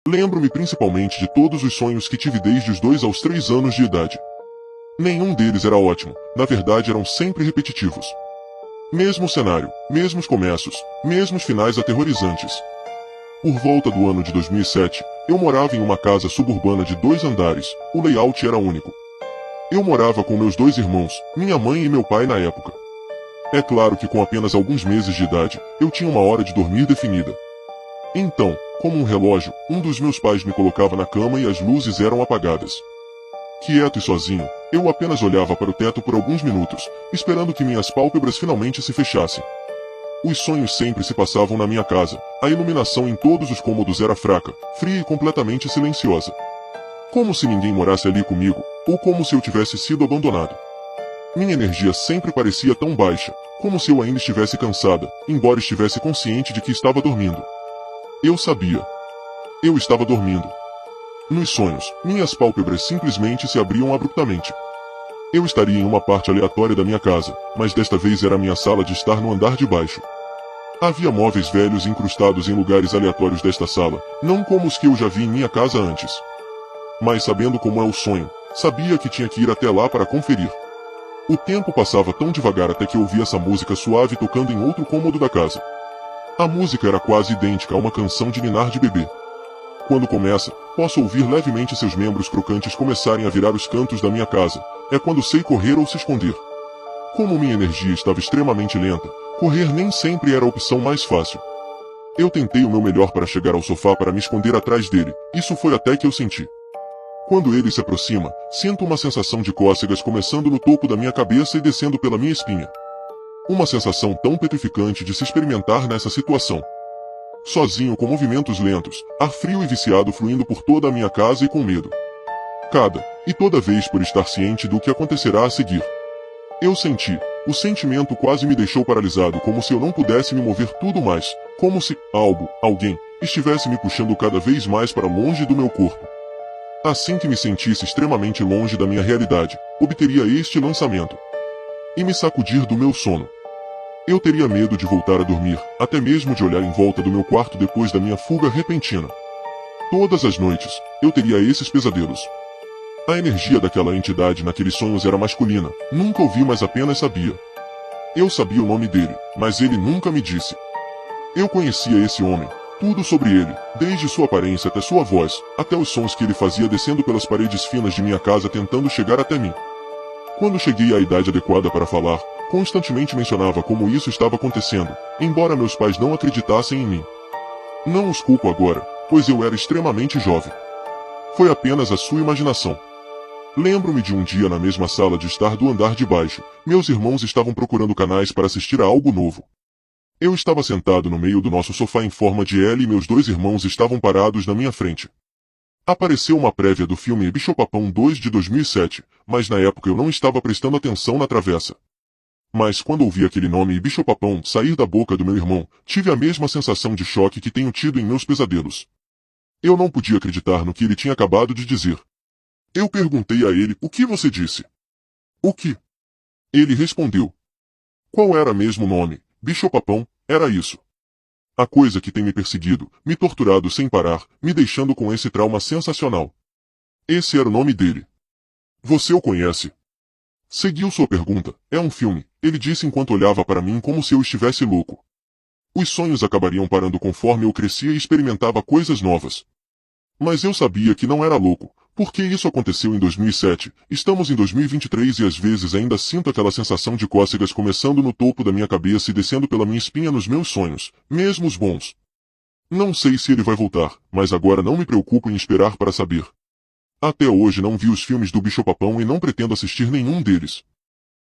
Lembro-me principalmente de todos os sonhos que tive desde os 2 aos 3 anos de idade. Nenhum deles era ótimo, na verdade eram sempre repetitivos. Mesmo cenário, mesmos começos, mesmos finais aterrorizantes. Por volta do ano de 2007, eu morava em uma casa suburbana de 2 andares, o layout era único. Eu morava com meus 2 irmãos, minha mãe e meu pai na época. É claro que com apenas alguns meses de idade, eu tinha uma hora de dormir definida. Então, como um relógio, um dos meus pais me colocava na cama e as luzes eram apagadas. Quieto e sozinho, eu apenas olhava para o teto por alguns minutos, esperando que minhas pálpebras finalmente se fechassem. Os sonhos sempre se passavam na minha casa, a iluminação em todos os cômodos era fraca, fria e completamente silenciosa. Como se ninguém morasse ali comigo, ou como se eu tivesse sido abandonado. Minha energia sempre parecia tão baixa, como se eu ainda estivesse cansada, embora estivesse consciente de que estava dormindo. Eu sabia. Eu estava dormindo. Nos sonhos, minhas pálpebras simplesmente se abriam abruptamente. Eu estaria em uma parte aleatória da minha casa, mas desta vez era a minha sala de estar no andar de baixo. Havia móveis velhos incrustados em lugares aleatórios desta sala, não como os que eu já vi em minha casa antes. Mas sabendo como é o sonho, sabia que tinha que ir até lá para conferir. O tempo passava tão devagar até que eu ouvi essa música suave tocando em outro cômodo da casa. A música era quase idêntica a uma canção de ninar de bebê. Quando começa, posso ouvir levemente seus membros crocantes começarem a virar os cantos da minha casa. É quando sei correr ou se esconder. Como minha energia estava extremamente lenta, correr nem sempre era a opção mais fácil. Eu tentei o meu melhor para chegar ao sofá para me esconder atrás dele, isso foi até que eu senti. Quando ele se aproxima, sinto uma sensação de cócegas começando no topo da minha cabeça e descendo pela minha espinha. Uma sensação tão petrificante de se experimentar nessa situação. Sozinho com movimentos lentos, ar frio e viciado fluindo por toda a minha casa e com medo. Cada e toda vez por estar ciente do que acontecerá a seguir. Eu senti, o sentimento quase me deixou paralisado, como se eu não pudesse me mover tudo mais, como se algo, alguém, estivesse me puxando cada vez mais para longe do meu corpo. Assim que me sentisse extremamente longe da minha realidade, obteria este lançamento. E me sacudir do meu sono. Eu teria medo de voltar a dormir, até mesmo de olhar em volta do meu quarto depois da minha fuga repentina. Todas as noites, eu teria esses pesadelos. A energia daquela entidade naqueles sonhos era masculina, nunca ouvi, mas apenas sabia. Eu sabia o nome dele, mas ele nunca me disse. Eu conhecia esse homem, tudo sobre ele, desde sua aparência até sua voz, até os sons que ele fazia descendo pelas paredes finas de minha casa tentando chegar até mim. Quando cheguei à idade adequada para falar, constantemente mencionava como isso estava acontecendo, embora meus pais não acreditassem em mim. Não os culpo agora, pois eu era extremamente jovem. Foi apenas a sua imaginação. Lembro-me de um dia na mesma sala de estar do andar de baixo, meus irmãos estavam procurando canais para assistir a algo novo. Eu estava sentado no meio do nosso sofá em forma de L e meus 2 irmãos estavam parados na minha frente. Apareceu uma prévia do filme Bicho-Papão 2 de 2007, mas na época eu não estava prestando atenção na travessa. Mas quando ouvi aquele nome Bicho-Papão sair da boca do meu irmão, tive a mesma sensação de choque que tenho tido em meus pesadelos. Eu não podia acreditar no que ele tinha acabado de dizer. Eu perguntei a ele, o que você disse? O que? Ele respondeu. Qual era mesmo o nome? Bicho-Papão, era isso. A coisa que tem me perseguido, me torturado sem parar, me deixando com esse trauma sensacional. Esse era o nome dele. Você o conhece? Seguiu sua pergunta. É um filme, ele disse enquanto olhava para mim como se eu estivesse louco. Os sonhos acabariam parando conforme eu crescia e experimentava coisas novas. Mas eu sabia que não era louco, porque isso aconteceu em 2007, estamos em 2023 e às vezes ainda sinto aquela sensação de cócegas começando no topo da minha cabeça e descendo pela minha espinha nos meus sonhos, mesmo os bons. Não sei se ele vai voltar, mas agora não me preocupo em esperar para saber. Até hoje não vi os filmes do Bicho-Papão e não pretendo assistir nenhum deles.